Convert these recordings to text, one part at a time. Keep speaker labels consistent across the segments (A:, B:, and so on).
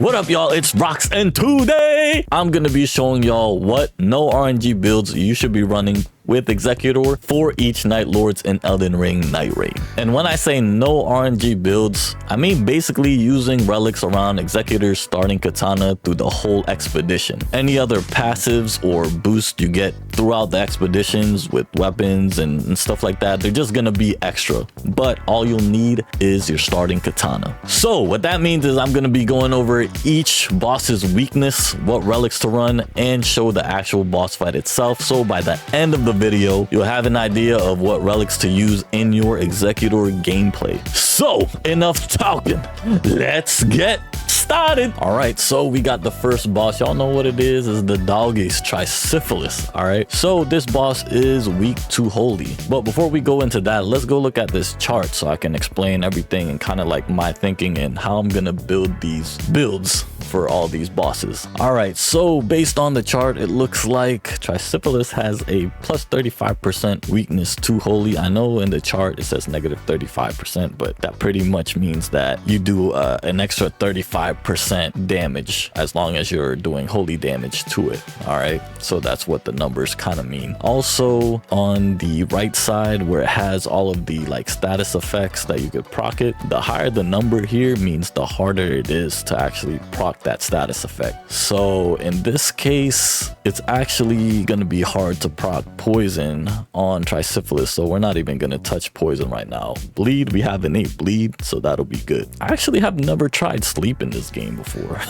A: What up, y'all? It's Rox, and today I'm gonna be showing y'all what no RNG builds you should be running with Executor for each Nightlords in Elden Ring nightreign. And when I say no RNG builds, I mean basically using relics around Executor's starting katana through the whole expedition. Any other passives or boosts you get throughout the expeditions with weapons and stuff like that, they're just gonna be extra. But all you'll need is your starting katana. So what that means is I'm gonna be going over each boss's weakness, what relics to run, and show the actual boss fight itself. So by the end of the video, you'll have an idea of what relics to use in your Executor gameplay. So enough talking, let's get started. All right, so we got the first boss. Y'all know what it is the Darkdrift Knight. All right, so this boss is weak to holy. But before we go into that, let's go look at this chart so I can explain everything and kind of like my thinking and how I'm gonna build these builds for all these bosses. All right, so based on the chart, it looks like Trisyphilis has a plus 35% weakness to holy. I know in the chart it says negative 35%, but that pretty much means that you do an extra 35% damage as long as you're doing holy damage to it. All right, so that's what the numbers kind of mean. Also on the right side where it has all of the like status effects that you could proc it, the higher the number here means the harder it is to actually proc that status effect. So in this case, it's actually going to be hard to proc poison on Trisyphilis, so we're not even going to touch poison right now. Bleed, we have innate bleed, so that'll be good. I actually have never tried sleep in this game before.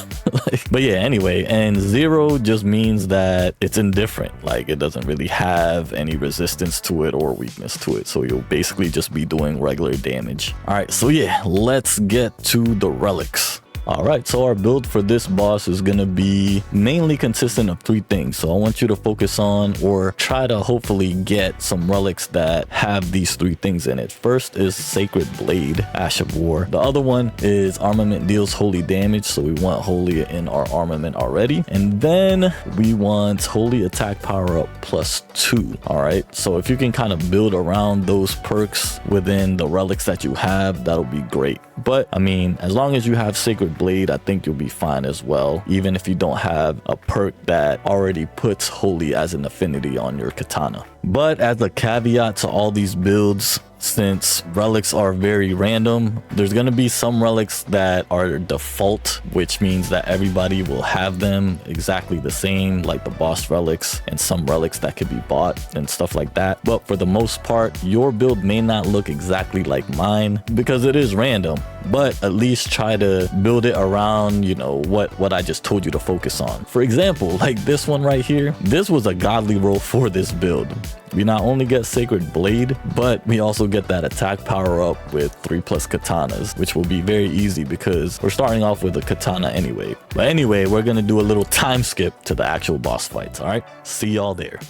A: But yeah, anyway, and 0 just means that it's indifferent. Like it doesn't really have any resistance to it or weakness to it, so you'll basically just be doing regular damage. All right, so yeah, let's get to the relics. All right, so our build for this boss is going to be mainly consistent of 3 things. So I want you to focus on or try to hopefully get some relics that have these 3 things in it. First is Sacred Blade, Ash of War. The other one is Armament deals holy damage, so we want holy in our armament already. And then we want holy attack power up plus 2. All right, so if you can kind of build around those perks within the relics that you have, that'll be great. But I mean, as long as you have Sacred Blade, I think you'll be fine as well, even if you don't have a perk that already puts holy as an affinity on your katana. But as a caveat to all these builds, since relics are very random, there's going to be some relics that are default, which means that everybody will have them exactly the same, like the boss relics, and some relics that could be bought and stuff like that. But for the most part, your build may not look exactly like mine because it is random, but at least try to build it around, you know, what I just told you to focus on. For example, like this one right here, this was a godly roll for this build. We not only get Sacred Blade, but we also get that attack power up with 3+ katanas, which will be very easy because we're starting off with a katana anyway. But anyway, we're gonna do a little time skip to the actual boss fights. All right, see y'all there.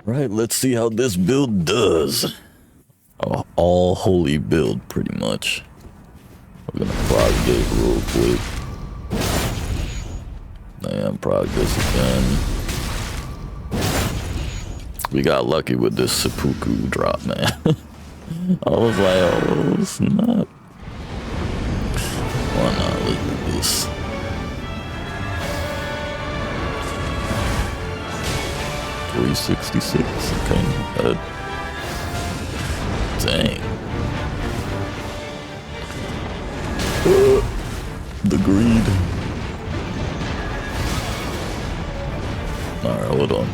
A: Right, let's see how this build does. Oh, all holy build pretty much. We're gonna prog this real quick. And prog this again. We got lucky with this seppuku drop, man. I was like, oh snap. Why not? Let's do this. $366. Okay. Dang. The greed. Alright, hold on.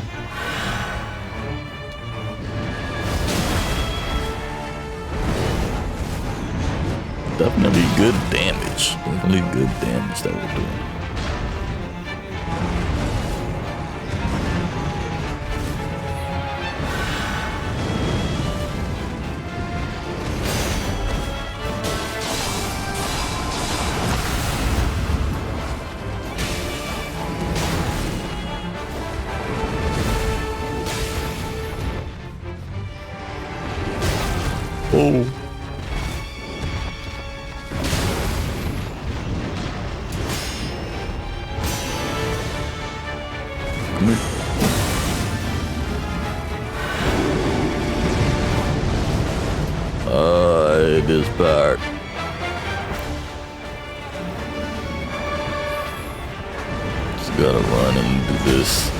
A: Definitely good damage. Definitely good damage that we're doing. Oh. It is back. Gotta run and do this.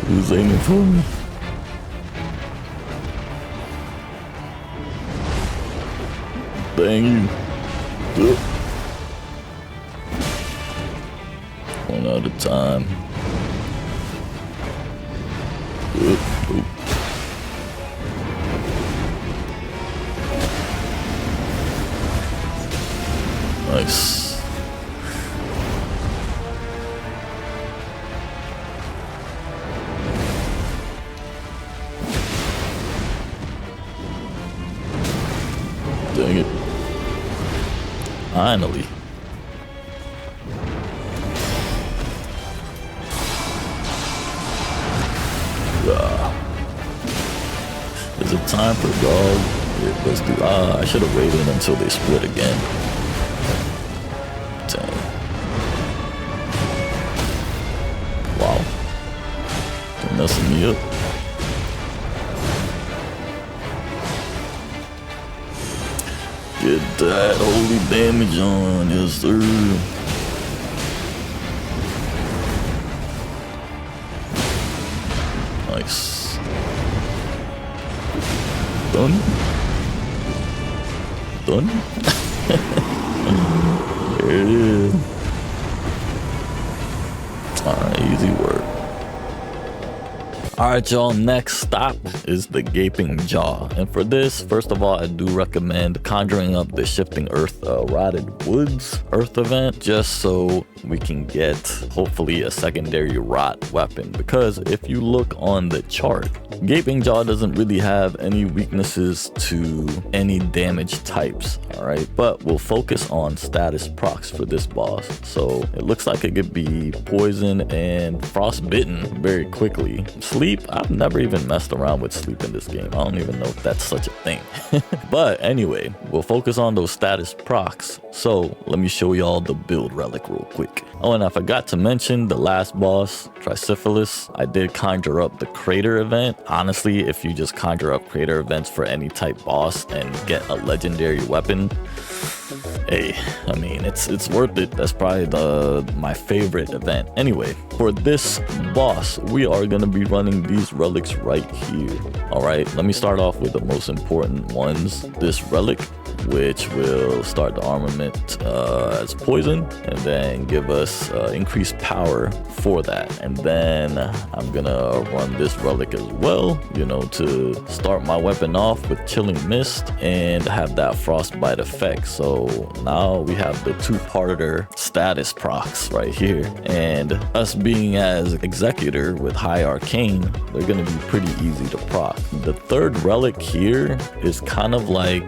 A: Who's aiming for me? Dang you. Ugh. One at a time. Ugh. Oop. Nice. Dang it. Finally. Is it time for dog? Yeah, let's do. I should have waited until they split again. Dang. Wow. They're messing me up. Get that holy damage on, yes sir. Nice. Done? Done? There it is. Alright, easy work. Alright y'all, next stop is the Gaping Jaw. And for this, first of all, I do recommend conjuring up the Shifting Earth Rotted Woods Earth event, just so we can get, hopefully, a secondary rot weapon. Because if you look on the chart, Gaping Jaw doesn't really have any weaknesses to any damage types, alright? But we'll focus on status procs for this boss. So it looks like it could be poison and frostbitten very quickly. Sleep, I've never even messed around with sleep in this game. I don't even know if that's such a thing. But anyway, we'll focus on those status procs. So let me show y'all the build relic real quick. Oh, and I forgot to mention the last boss, Tricephalus. I did conjure up the Crater event. Honestly, if you just conjure up Crater events for any type boss and get a legendary weapon, hey, I mean, it's worth it. That's probably my favorite event. Anyway, for this boss, we are going to be running these relics right here. All right, let me start off with the most important ones. This relic, which will start the armament as poison and then give us increased power for that. And then I'm gonna run this relic as well, you know, to start my weapon off with Chilling Mist and have that frostbite effect. So now we have the two-parter status procs right here, and us being as Executor with high arcane, they're gonna be pretty easy to proc. The third relic here is kind of like,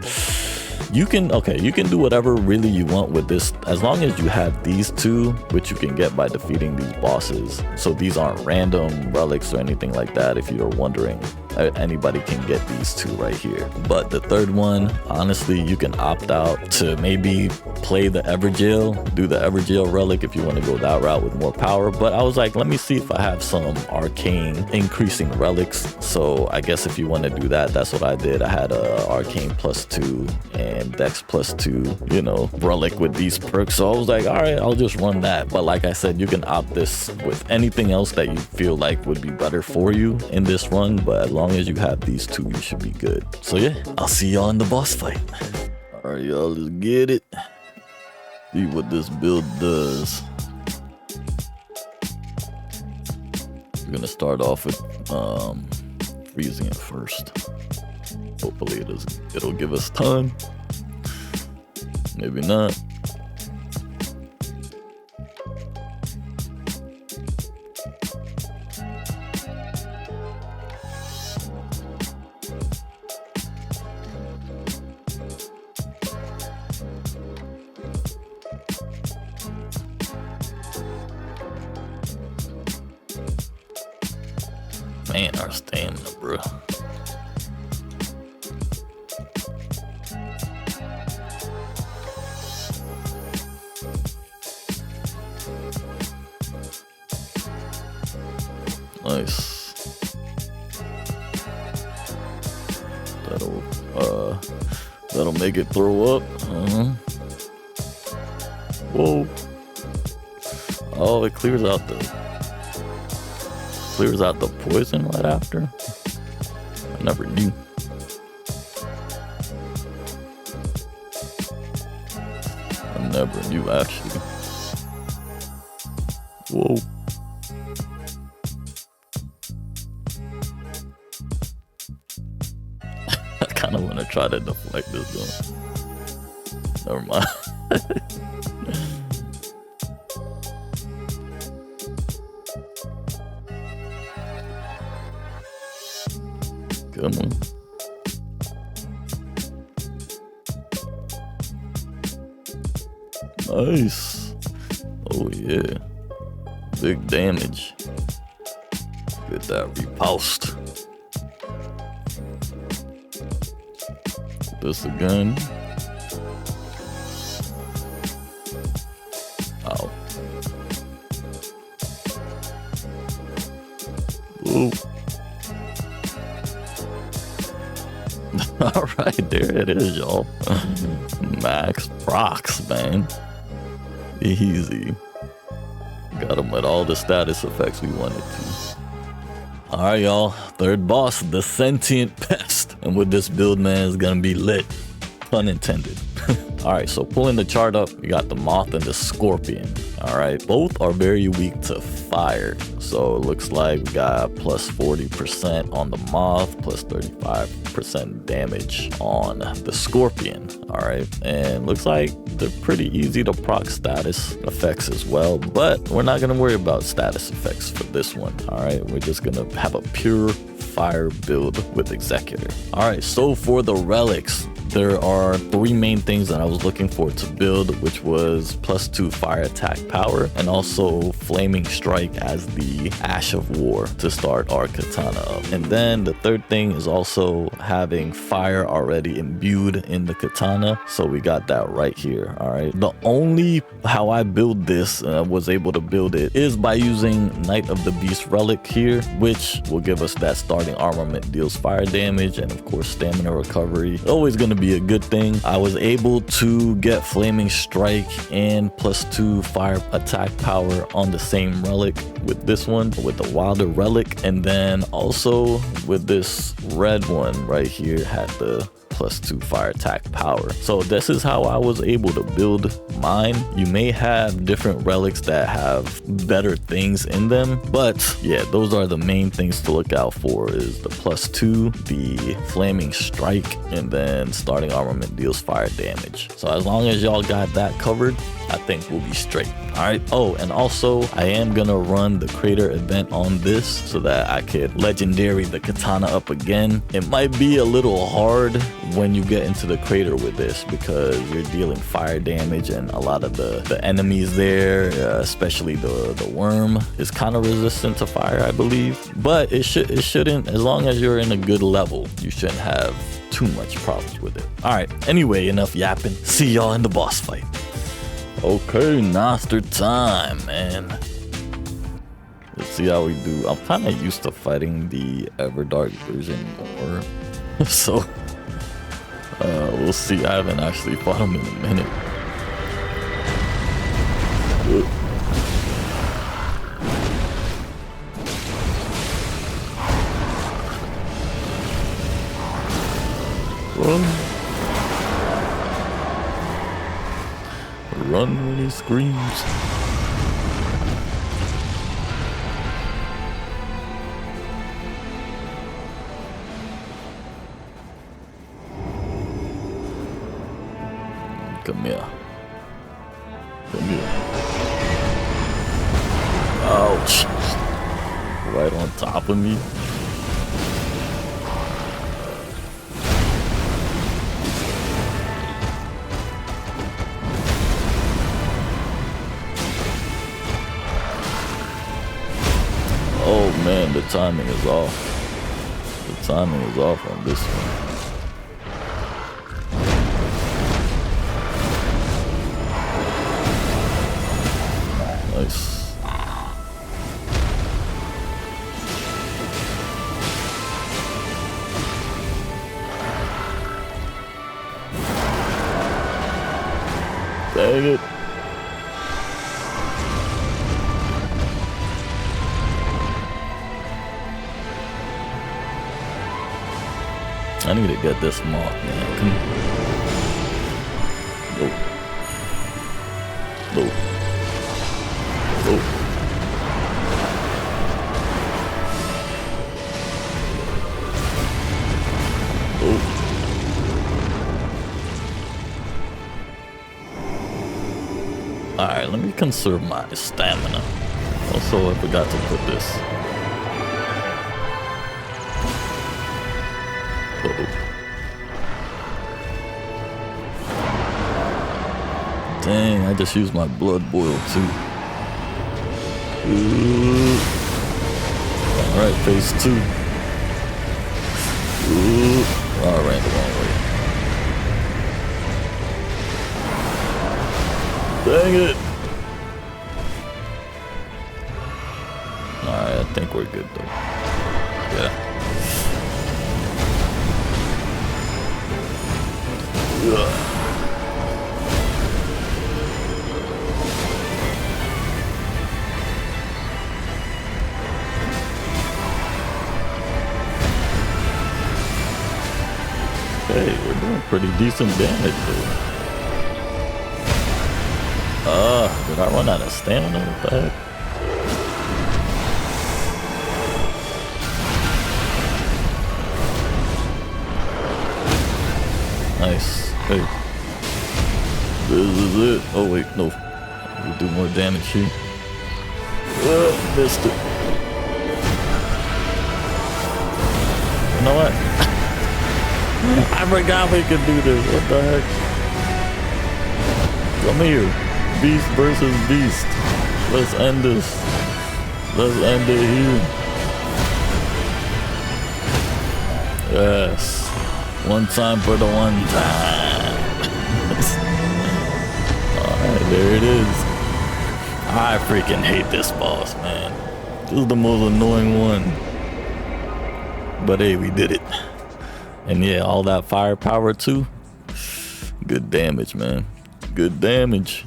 A: you can do whatever really you want with this, as long as you have these two, which you can get by defeating these bosses. So these aren't random relics or anything like that, if you're wondering. Anybody can get these two right here. But the third one, honestly, you can opt out to maybe play the Everjail, do the Everjail relic if you want to go that route with more power. But I was like, let me see if I have some arcane increasing relics. So I guess if you want to do that, that's what I did. I had a arcane +2 and dex +2, you know, relic with these perks. So I was like, all right, I'll just run that. But like I said, you can opt this with anything else that you feel like would be better for you in this run. But as long as you have these two, you should be good. So yeah, I'll see y'all in the boss fight. All right, y'all, let's get it. See what this build does. We're gonna start off with freezing it first. Hopefully it'll give us time. Maybe not. Man, our stamina, bro. Nice. That'll make it throw up. Whoa. Oh, it clears out the poison right after. I never knew. I never knew actually. Whoa. I kind of want to try to deflect this though. Never mind. Come on. Nice. Oh yeah. Big damage. Get that repulsed. This again. Ow. Ooh. All right, there it is, y'all. Max procs, man. Easy. Got him with all the status effects we wanted to. All right, y'all. Third boss, the Sentient Pest. And with this build, man, it's gonna be lit. Pun intended. All right, so pulling the chart up, we got the Moth and the Scorpion. All right, both are very weak to fire. So it looks like we got plus 40% on the Moth, plus 35% damage on the Scorpion. All right, and looks like they're pretty easy to proc status effects as well, but we're not gonna worry about status effects for this one. All right, we're just gonna have a pure fire build with Executor. All right, so for the relics, there are three main things that I was looking for to build, which was +2 fire attack power and also flaming strike as the Ash of War to start our katana up. And then the third thing is also having fire already imbued in the katana. So we got that right here. All right. The only how I build this, was able to build it, is by using Knight of the Beast relic here, which will give us that starting armament, deals fire damage, and of course stamina recovery. Always going to be a good thing. I was able to get flaming strike and +2 fire attack power on the same relic with this one, with the wilder relic, and then also with this red one right here had the +2 fire attack power. So this is how I was able to build mine. You may have different relics that have better things in them, but yeah, those are the main things to look out for, is the +2, the flaming strike, and then starting armament deals fire damage. So as long as y'all got that covered, I think we'll be straight. All right. Oh, and also I am gonna run the crater event on this so that I could legendary the katana up again. It might be a little hard when you get into the crater with this because you're dealing fire damage, and a lot of the enemies there, especially the worm, is kind of resistant to fire, I believe. But it shouldn't, as long as you're in a good level, you shouldn't have too much problems with it. All right. Anyway, enough yapping. See y'all in the boss fight. Okay, Noster time, man. Let's see how we do. I'm kind of used to fighting the Everdark version more. So, we'll see. I haven't actually fought him in a minute. Run when he screams. Come here. Come here. Ouch. Right on top of me. Oh man, the timing is off. The timing is off on this one. Nice. Dang it. I need to get this moth, man. Come on. Low. Alright, let me conserve my stamina. Also, I forgot to put this. Dang, I just used my blood boil too. Alright, phase 2. Oh, I ran the wrong way. Dang it! Alright, I think we're good though. Yeah. Ugh. Hey, we're doing pretty decent damage though. Did I run out of stamina? What the heck? Nice. Hey. This is it. Oh wait, no. We'll do more damage here. Missed it. You know what? I forgot we could do this. What the heck? Come here. Beast versus beast. Let's end this. Let's end it here. Yes. One time for the one time. Alright, there it is. I freaking hate this boss, man. This is the most annoying one. But hey, we did it. And yeah, all that firepower too. Good damage, man. Good damage.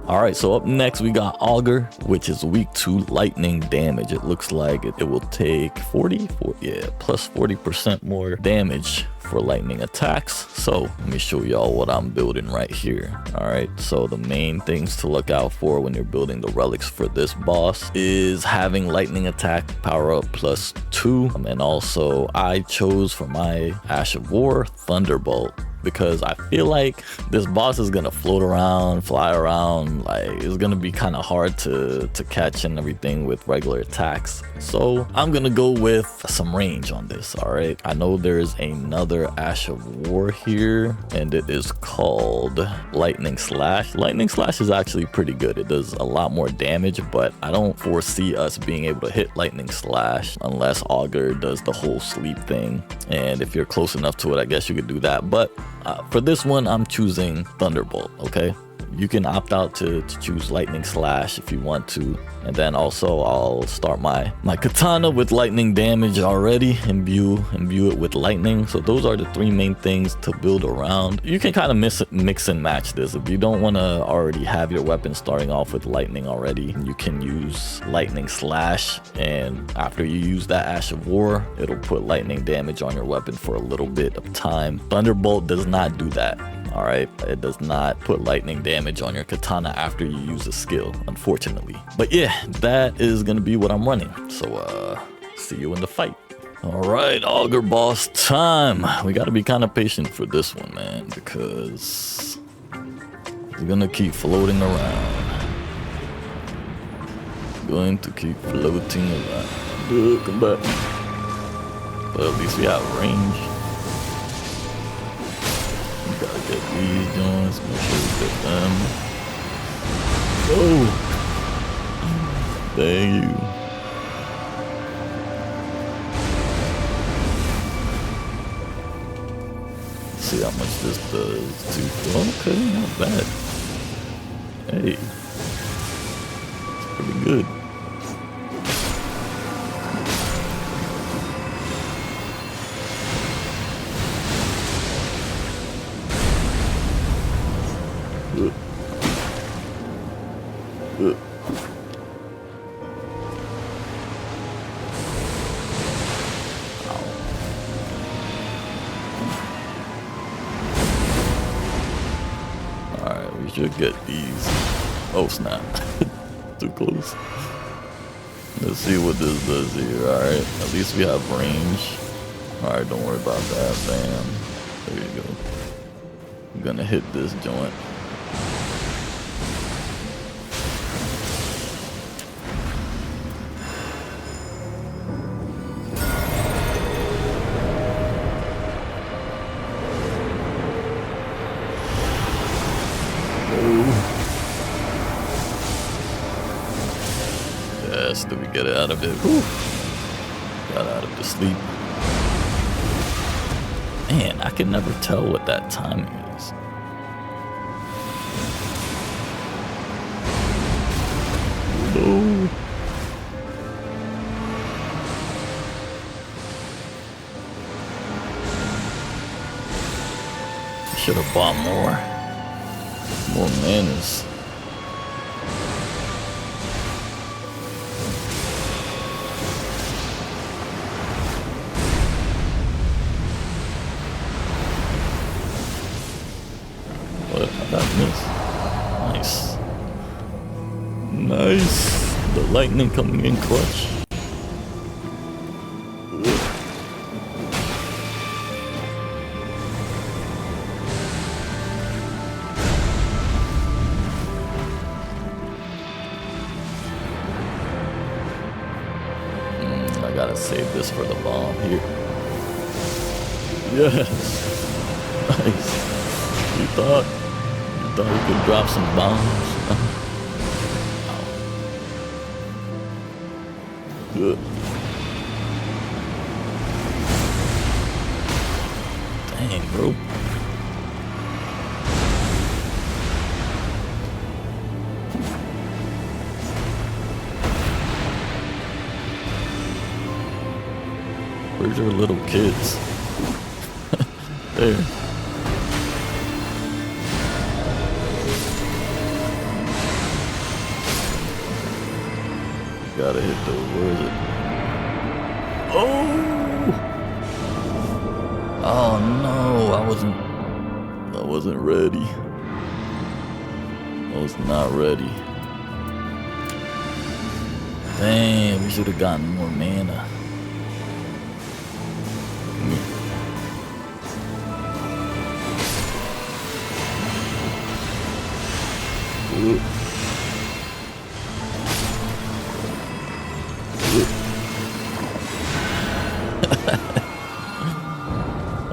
A: Alright, so up next we got Augur, which is weak to lightning damage. It looks like it will take plus 40% more damage for lightning attacks. So let me show y'all what I'm building right here. Alright, so the main things to look out for when you're building the relics for this boss is having lightning attack power up +2. And also I chose for my Ash of War Thunderbolt, because I feel like this boss is gonna float around, fly around, like it's gonna be kind of hard to catch and everything with regular attacks. So I'm gonna go with some range on this. All right, I know there's another Ash of War here and it is called Lightning Slash. Lightning Slash is actually pretty good. It does a lot more damage, but I don't foresee us being able to hit Lightning Slash unless Augur does the whole sleep thing. And if you're close enough to it, I guess you could do that. But for this one, I'm choosing Thunderbolt, okay? You can opt out to choose Lightning Slash if you want to. And then also I'll start my katana with lightning damage already, imbue it with lightning. So those are the three main things to build around. You can kind of mix and match this. If you don't want to already have your weapon starting off with lightning already, you can use Lightning Slash, and after you use that Ash of War, it'll put lightning damage on your weapon for a little bit of time. Thunderbolt does not do that. All right, it does not put lightning damage on your katana after you use a skill, unfortunately. But yeah, that is gonna be what I'm running. So see you in the fight. All right, Augur boss time. We gotta be kind of patient for this one, man, because it's gonna keep floating around. It's going to keep floating around. Come back. But at least we have range. Gotta get these joints, make sure we get them. Oh! Thank you. Let's see how much this does too. Okay, not bad. Hey. It's pretty good. get these. Oh snap. Too close. Let's see what this does here. Alright, at least we have range. Alright, don't worry about that. Bam. There you go. I'm gonna hit this joint. Yes, did we get it out of it? Whew. Got out of the sleep. Man, I can never tell what that timing is. No. Should have bought more manners. What? I got this. Nice. Nice. The lightning coming in clutch. I gotta save this for the bomb here. Yes. Nice. You thought you could drop some bombs? Good. Dang, bro. Where's your little kids? There. Gotta hit those. Where is it? Oh! Oh no! I wasn't ready. I was not ready. Damn, we should have gotten more mana. Ooh.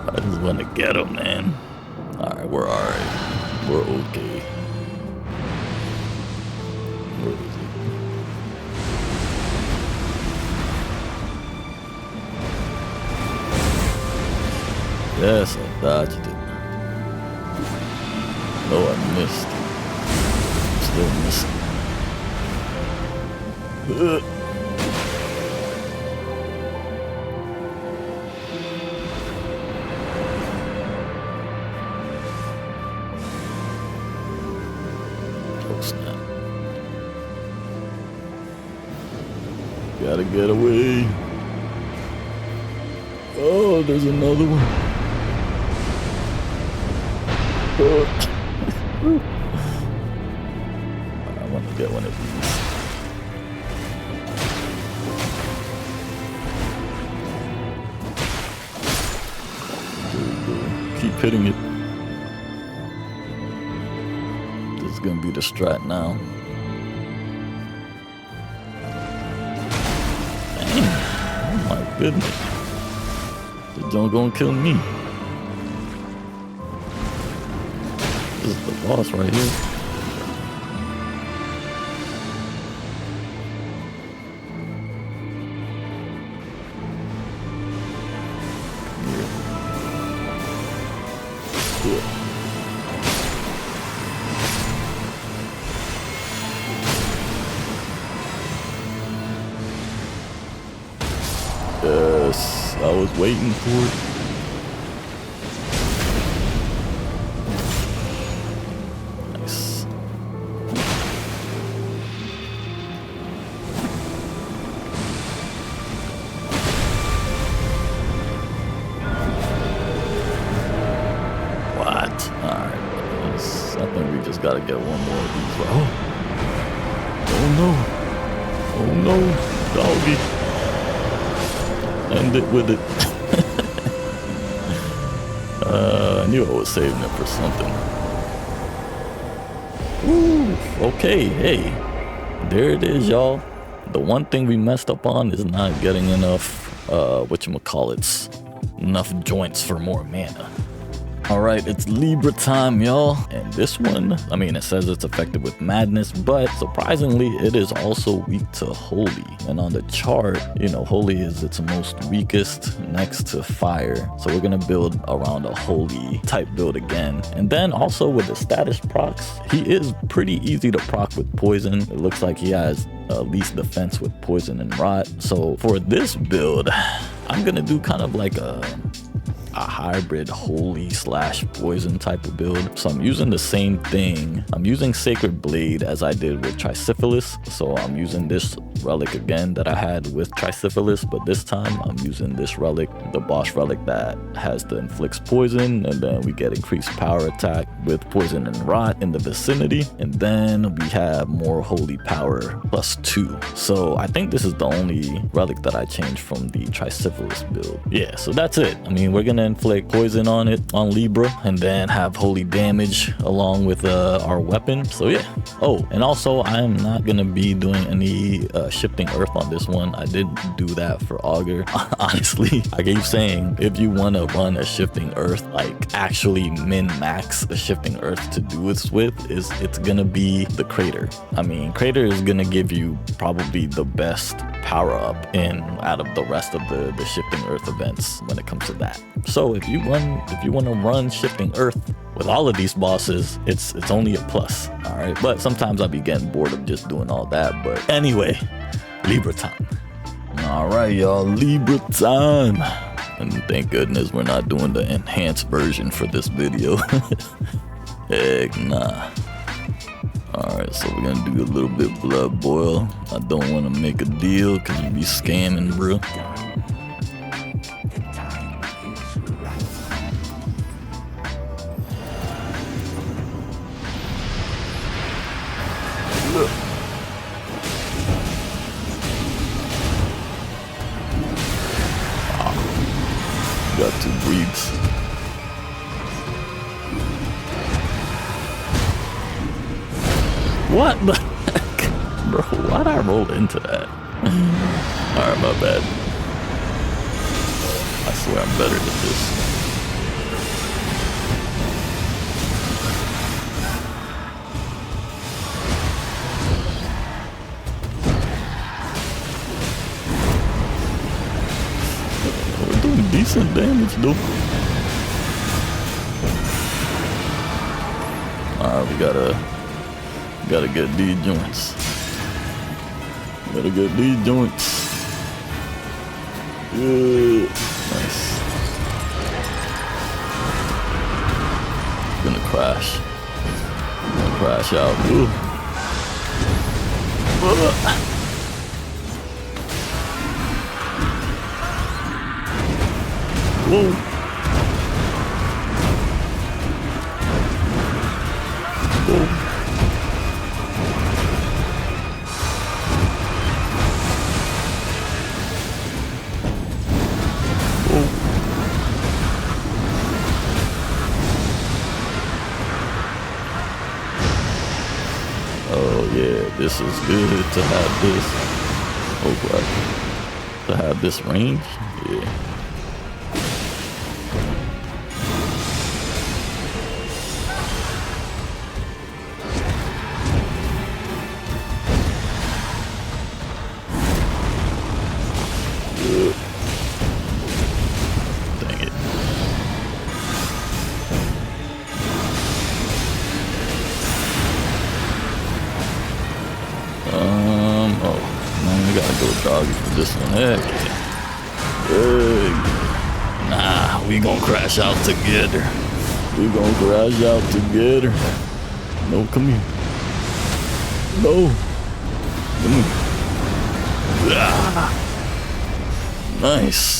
A: I just want to get him, man. Alright, we're alright. We're okay. Where is it? Yes, I dodged it. No, I missed. Still missing. Oh snap. Gotta get away. Oh, there's another one. I want to get one of these. Keep hitting it. This is gonna be the strat now. Dang. Oh my goodness. This junk gonna kill me. This is the boss right here. Yes, I was waiting for it. Nice. What? Alright. I think we just gotta gotta get one more of these. Oh no. Oh no, doggy. End it with it. I knew I was saving it for something. Ooh, okay, hey. There it is, y'all. The one thing we messed up on is not getting enough, whatchamacallits, enough joints for more mana. Alright, it's Libra time, y'all. And this one, I mean, it says it's effective with madness, but surprisingly, it is also weak to holy. And on the chart, you know, holy is its most weakest next to fire. So we're gonna build around a holy type build again. And then also with the status procs, he is pretty easy to proc with poison. It looks like he has least defense with poison and rot. So for this build, I'm gonna do kind of like a hybrid holy / poison type of build. So I'm using the same thing. I'm using Sacred Blade as I did with Trisyphilis. So I'm using this relic again that I had with Trisyphilis, but this time I'm using this relic, the boss relic that has the inflicts poison, and then we get increased power attack with poison and rot in the vicinity, and then we have more holy power +2. So I think this is the only relic that I changed from the Trisyphilis build. Yeah, so that's it. I mean, we're gonna inflict poison on it, on Libra, and then have holy damage along with our weapon. So yeah. Oh, and also I'm not gonna be doing any shifting earth on this one. I didn't do that for Augur. Honestly, I keep saying if you want to run a shifting earth, like actually min-max a shifting earth to do this with, it's gonna be the crater. I mean, crater is gonna give you probably the best power up in out of the rest of the shifting earth events when it comes to that. So if you want to run shifting earth with all of these bosses, it's only a plus. All right, but sometimes I'll be getting bored of just doing all that. But anyway, Libra time. All right, y'all, Libra time. And thank goodness we're not doing the enhanced version for this video. Heck nah. Alright, so we're gonna do a little bit blood boil. I don't want to make a deal because you be scamming, bro. Look. Got 2 breeds. What the heck? Bro, why'd I roll into that? Alright, my bad. I swear I'm better than this. We're doing decent damage, though. Alright, we gotta get these joints. Gotta get these joints. Yeah. Nice. Gonna crash. Gonna crash out. Ooh. Whoa. Whoa. Oh yeah, this is good to have this. Oh god. To have this range? Yeah. Dang it. Oh, man, we gotta go doggy for this one. Heck yeah. Hey. Nah, we gonna crash out together. We gonna crash out together. No, come here. No. Come here. Ah. Nice.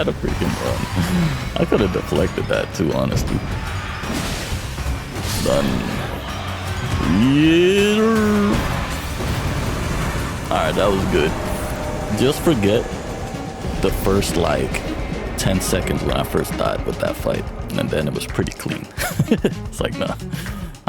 A: try to freaking run. I could have deflected that too, honestly. Done. Yeah. Alright, that was good. Just forget the first like 10 seconds when I first died with that fight. And then it was pretty clean. It's like, nah.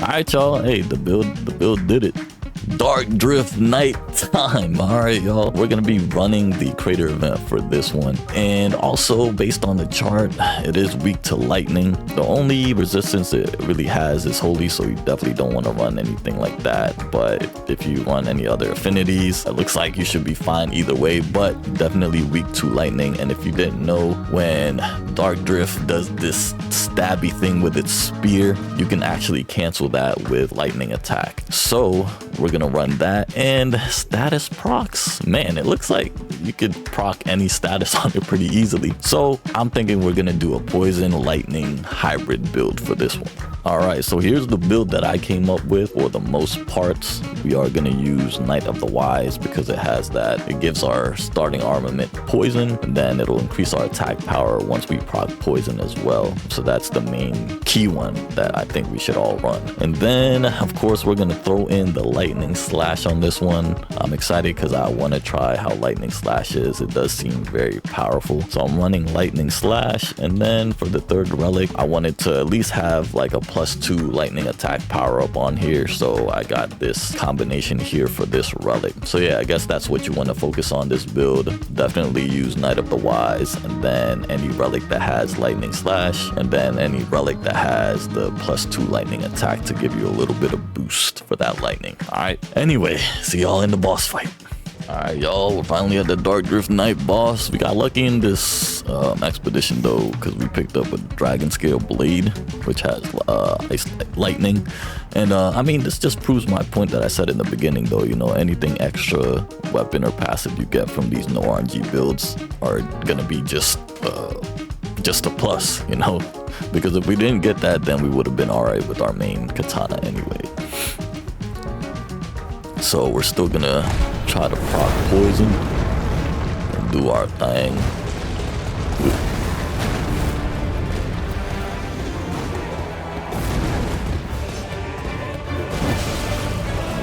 A: Alright, y'all. Hey, the build did it. Darkdrift Knight time. Alright, y'all. We're gonna be running the crater event for this one. And also, based on the chart, it is weak to lightning. The only resistance it really has is holy, so you definitely don't want to run anything like that. But if you run any other affinities, it looks like you should be fine either way, but definitely weak to lightning. And if you didn't know, when Darkdrift does this stabby thing with its spear, you can actually cancel that with lightning attack. So we're gonna run that. And status procs, man, it looks like you could proc any status on it pretty easily. So I'm thinking we're gonna do a poison lightning hybrid build for this one. All right, so here's the build that I came up with. For the most parts, we are gonna use Knight of the Wise because it has that. It gives our starting armament poison, and then it'll increase our attack power once we proc poison as well. So that's the main key one that I think we should all run. And then, of course, we're gonna throw in the lightning slash on this one. I'm excited because I want to try how lightning slash is. It does seem very powerful. So I'm running lightning slash, and then for the third relic, I wanted to at least have like a +2 lightning attack power up on here. So I got this combination here for this relic. So yeah, I guess that's what you want to focus on this build. Definitely use Knight of the Wise, and then any relic that has lightning slash, and then any relic that has the +2 lightning attack to give you a little bit of boost for that lightning. All right, anyway, see y'all in the boss fight. All right, y'all, we're finally at the Darkdrift Knight boss. We got lucky in this expedition though, because we picked up a dragon scale blade, which has ice lightning. And I mean, this just proves my point that I said in the beginning though. You know, anything extra weapon or passive you get from these no RNG builds are gonna be just a plus, you know, because if we didn't get that, then we would have been all right with our main katana anyway. So we're still gonna try to proc poison and do our thing.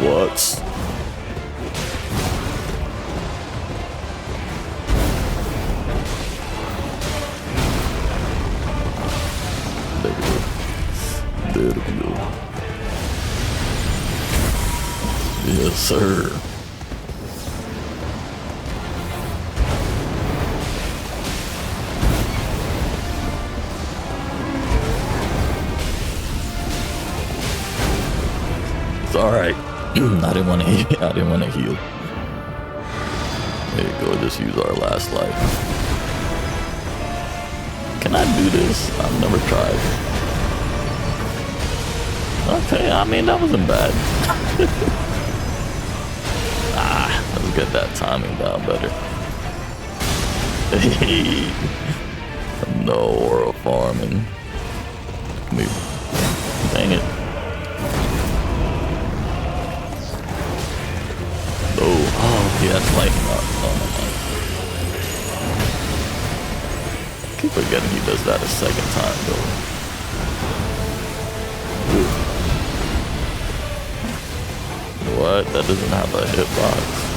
A: What? There we go. Yes, sir. It's all right. I didn't want to heal. I didn't want to heal. There you go. Just use our last life. Can I do this? I've never tried. Okay, I mean, that wasn't bad. Let's get that timing down better. Hey, no aura farming. Maybe. Dang it. Oh, yeah, that's lightning up. Oh my god. I keep forgetting he does that a second time though. What? That doesn't have a hitbox.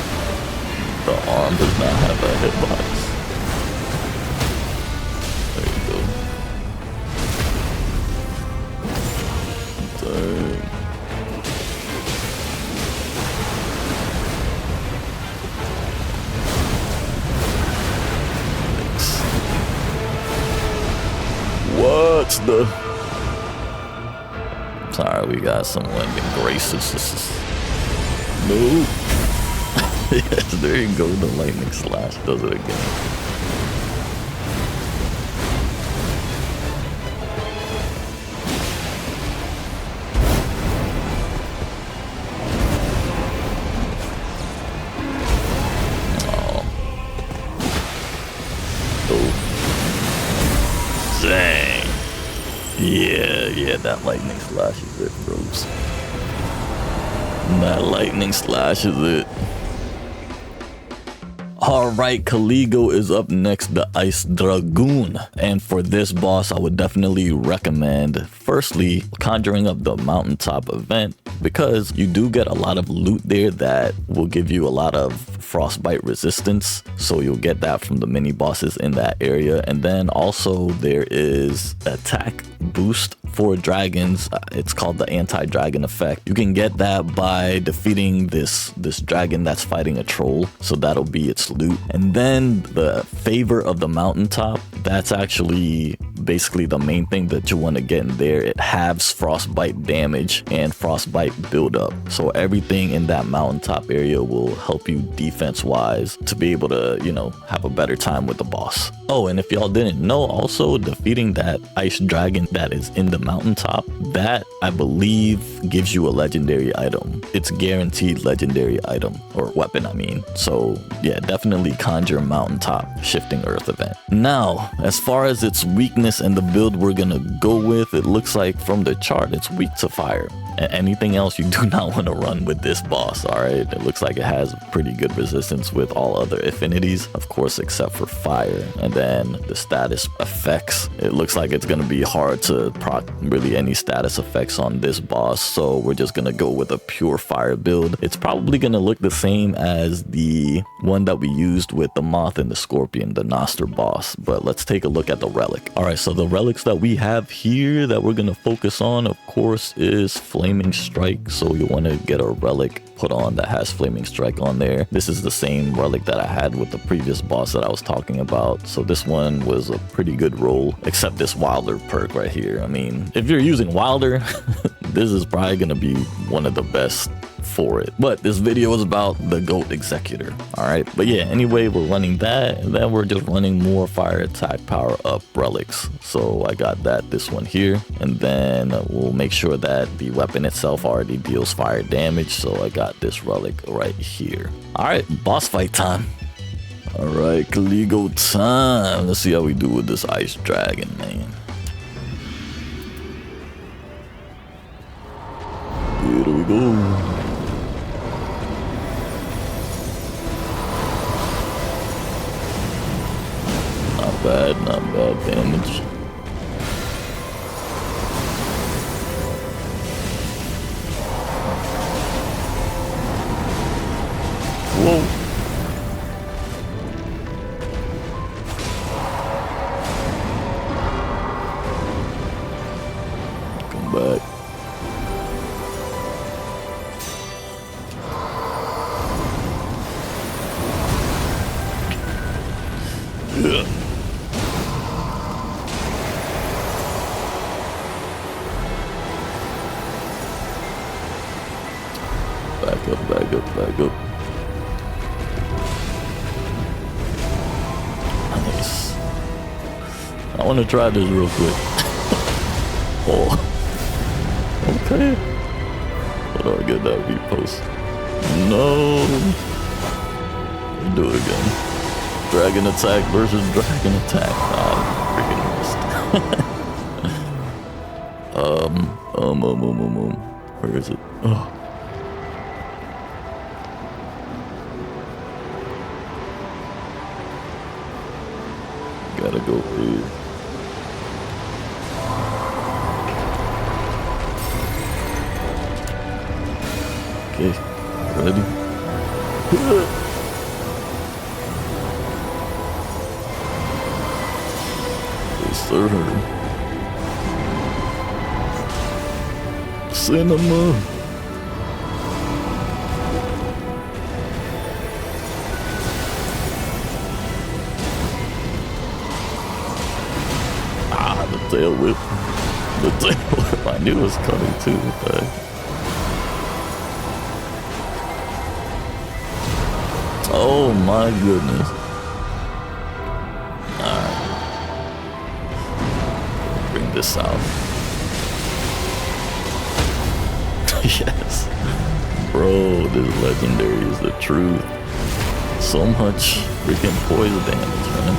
A: The arm does not have a hitbox. There you go. Dang. What's the... Sorry, we got some lending graces. No. Yes, there you go. The lightning slash does it again. Oh. Oh. Dang. Yeah, that lightning slash is it, bros. That lightning slash is it. Alright, Caligo is up next, the Ice Dragoon. And for this boss, I would definitely recommend, firstly, conjuring up the mountaintop event, because you do get a lot of loot there that will give you a lot of frostbite resistance. So you'll get that from the mini bosses in that area. And then also there is attack boost for dragons. It's called the anti-dragon effect. You can get that by defeating this dragon that's fighting a troll. So that'll be its loot. And then the favor of the mountaintop, that's actually basically the main thing that you want to get in there. It halves frostbite damage and frostbite buildup. So everything in that mountaintop area will help you defense wise to be able to, you know, have a better time with the boss. Oh, and if y'all didn't know, also defeating that ice dragon that is in the mountaintop, that I believe gives you a legendary item. It's guaranteed legendary item, or weapon I mean. So yeah, definitely conjure mountaintop shifting earth event. Now, as far as its weakness and the build we're gonna go with, it looks like from the chart it's weak to fire. Anything else you do not want to run with this boss. All right, it looks like it has pretty good resistance with all other affinities, of course, except for fire. And then the status effects, it looks like it's going to be hard to proc really any status effects on this boss, so we're just going to go with a pure fire build. It's probably going to look the same as the one that we used with the moth and the scorpion, the Noster boss, but let's take a look at the relic. All right, so the relics that we have here that we're going to focus on, of course, is Flaming Strike. So you want to get a relic put on that has Flaming Strike on there. This is the same relic that I had with the previous boss that I was talking about. So this one was a pretty good roll, except this Wilder perk right here. I mean, if you're using Wilder, this is probably going to be one of the best for it. But this video is about the GOAT Executor. All right, but yeah, anyway, we're running that, and then we're just running more fire attack power up relics. So I got this one here, and then we'll make sure that the weapon itself already deals fire damage. So I got this relic right here. All right, boss fight time. All right, Caligo time. Let's see how we do with this ice dragon, man. Here we go. Not bad damage. Whoa. Come back. Yeah. Back up. Nice. I want to try this real quick. Oh. Okay. How do I get that repost? No. Do it again. Dragon attack versus dragon attack. Ah, freaking missed. Where is it? Oh. Gotta go here. Okay, ready? Yes, sir. Cinema. Tail whip. The tail whip. I knew it was coming too. But oh my goodness. Alright. Bring this out. Yes. Bro, this legendary is the truth. So much freaking poison damage, man.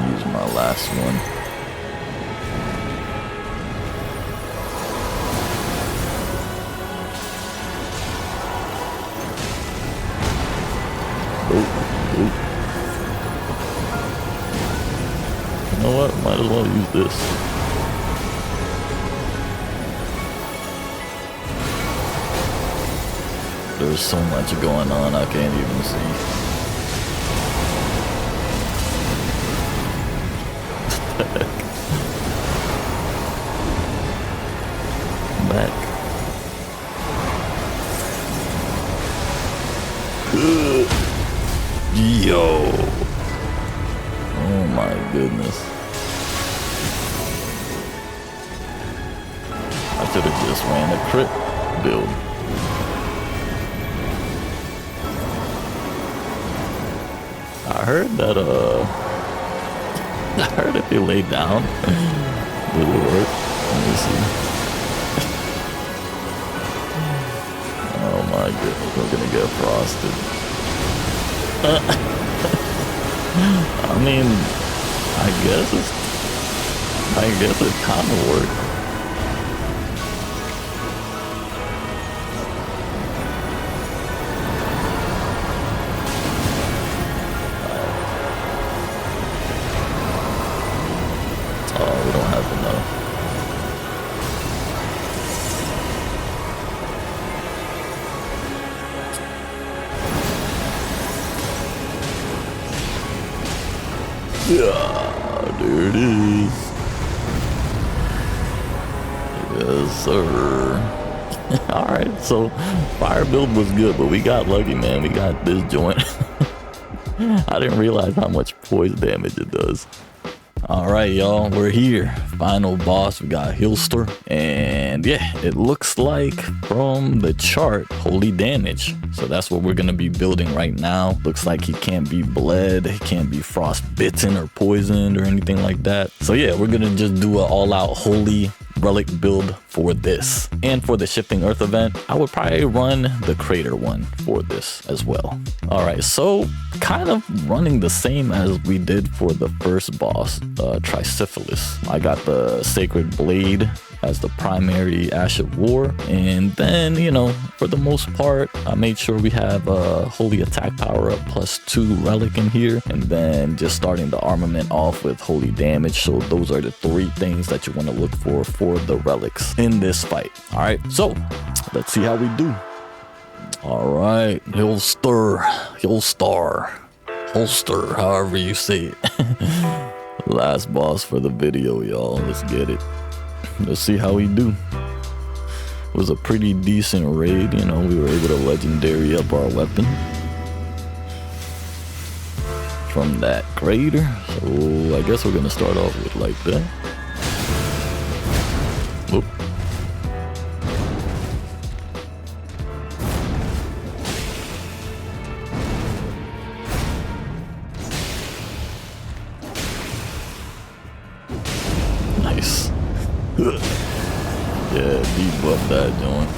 A: gonna use my last one. You know what? Might as well use this. There's so much going on, I can't even see. Back. Yo. Oh my goodness. I should have just ran a crit build. I heard that I heard if you lay down it would work. Let me see. Oh my goodness, we're gonna get frosted. I mean, I guess it kind of worked. Yeah, there it is. Yes, sir. Alright, so fire build was good, but we got lucky, man. We got this joint. I didn't realize how much poison damage it does. Alright, y'all, we're here. Final boss, we got Heolstor. And yeah, it looks like from the chart, holy damage. So that's what we're gonna be building right now. Looks like he can't be bled, he can't be frost bitten or poisoned or anything like that. So yeah, we're gonna just do an all-out holy relic build for this. And for the shifting earth event, I would probably run the crater one for this as well. All right, so kind of running the same as we did for the first boss, Tricephalus. I got the sacred blade as the primary Ash of War, and then, you know, for the most part, I made sure we have a holy attack power up +2 relic in here, and then just starting the armament off with holy damage. So those are the 3 things that you want to look for the relics in this fight. All right, so let's see how we do. All right, Heolstor, however you say it. Last boss for the video, y'all. Let's get it. Let's see how we do. It was a pretty decent raid, you know. We were able to legendary up our weapon from that crater. So I guess we're gonna start off with like that. Whoop. Nice. Yeah, debuff that joint.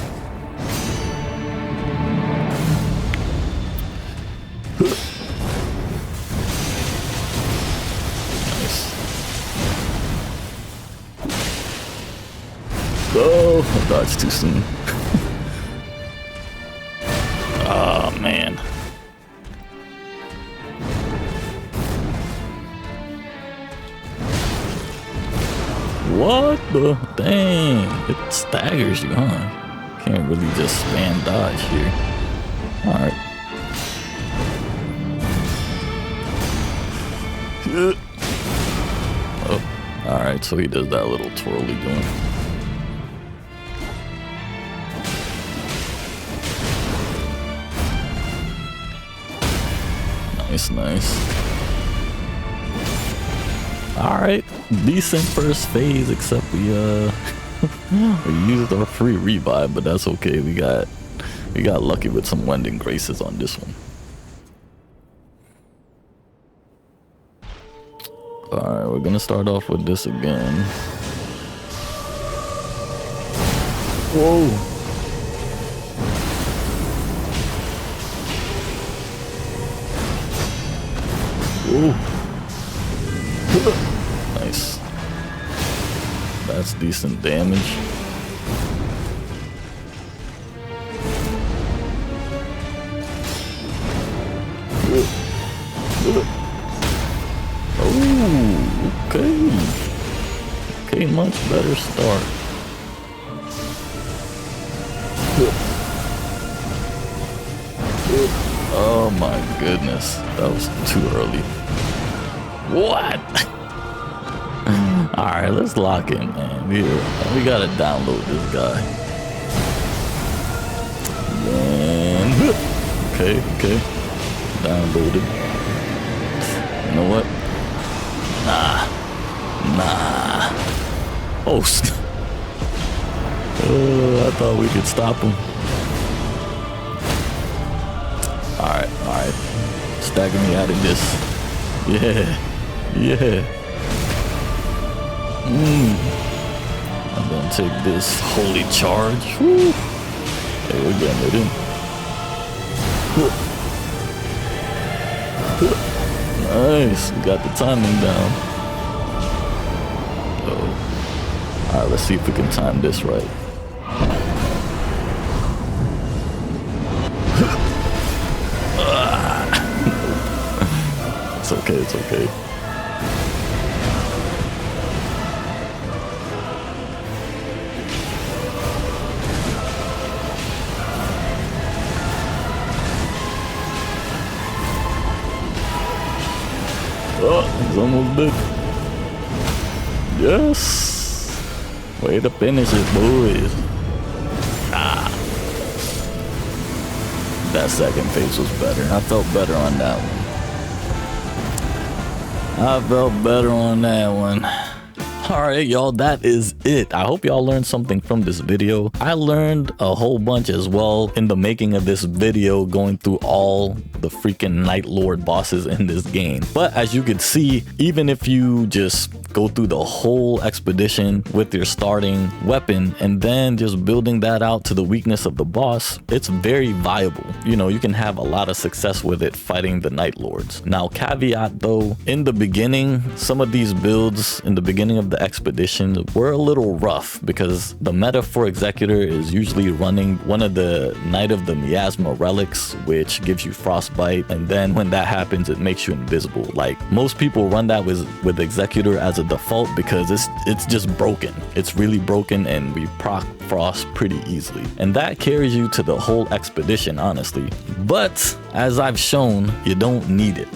A: Nice. Oh, I dodged too soon. Oh, man. What the dang? It staggers you, huh? Can't really just spam dodge here. Alright. Oh, alright, so he does that little twirly joint. Nice. Alright, decent first phase, except we used our free revive, but that's okay. We got lucky with some Wending Graces on this one. Alright, we're gonna start off with this again. Whoa! Whoa! Nice. That's decent damage. Oh, okay. Okay, much better start. Oh my goodness, that was too early. What? Alright, let's lock in, man. We gotta download this guy. And okay. Downloaded. You know what? Nah. Host. I thought we could stop him. Alright. Stagger me out of this. Yeah. I'm gonna take this holy charge. Woo. Hey, we're getting it in. Nice, we got the timing down. Alright, let's see if we can time this right. It's okay. Oh, he's almost dead. Yes! Way to finish it, boys. That second phase was better. I felt better on that one. Alright, y'all, that is it. I hope y'all learned something from this video. I learned a whole bunch as well in the making of this video, going through all the freaking Nightlord bosses in this game. But as you can see, even if you just go through the whole expedition with your starting weapon and then just building that out to the weakness of the boss, it's very viable. You know, you can have a lot of success with it fighting the Nightlords. Now, caveat though, in the beginning, some of these builds in the beginning of the expedition were a little rough because the meta for Executor is usually running one of the Knight of the Miasma relics, which gives you frostbite, and then when that happens, it makes you invisible. Like, most people run that with Executor as a default because it's just broken. It's really broken, and we proc frost pretty easily, and that carries you to the whole expedition, honestly. But as I've shown, you don't need it.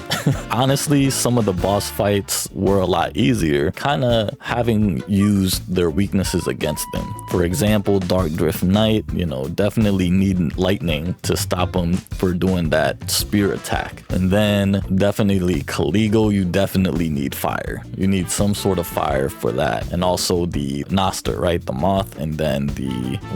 A: Honestly, some of the boss fights were a lot easier, kind of having used their weaknesses against them. For example, Darkdrift Knight, you know, definitely need lightning to stop him for doing that spear attack. And then definitely Caligo, you definitely need fire. You need some sort of fire for that. And also the Noster, right? The moth, and then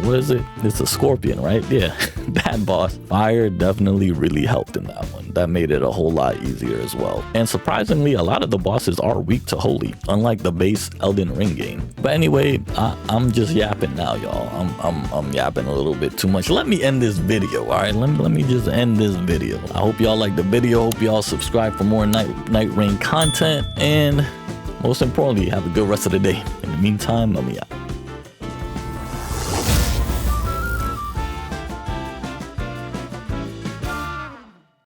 A: what is it? It's a scorpion, right? Yeah, that boss. Fire definitely really helped in that one. That made it a whole lot easier as well. And surprisingly, a lot of the bosses are weak to holy, unlike the base Elden Ring game. But anyway, I'm just yapping now, y'all. I'm yapping a little bit too much. Let me end this video, all right? Let me just end this video. I hope y'all like the video. Hope y'all subscribe for more Night Rain content. And most importantly, have a good rest of the day. In the meantime, let me out.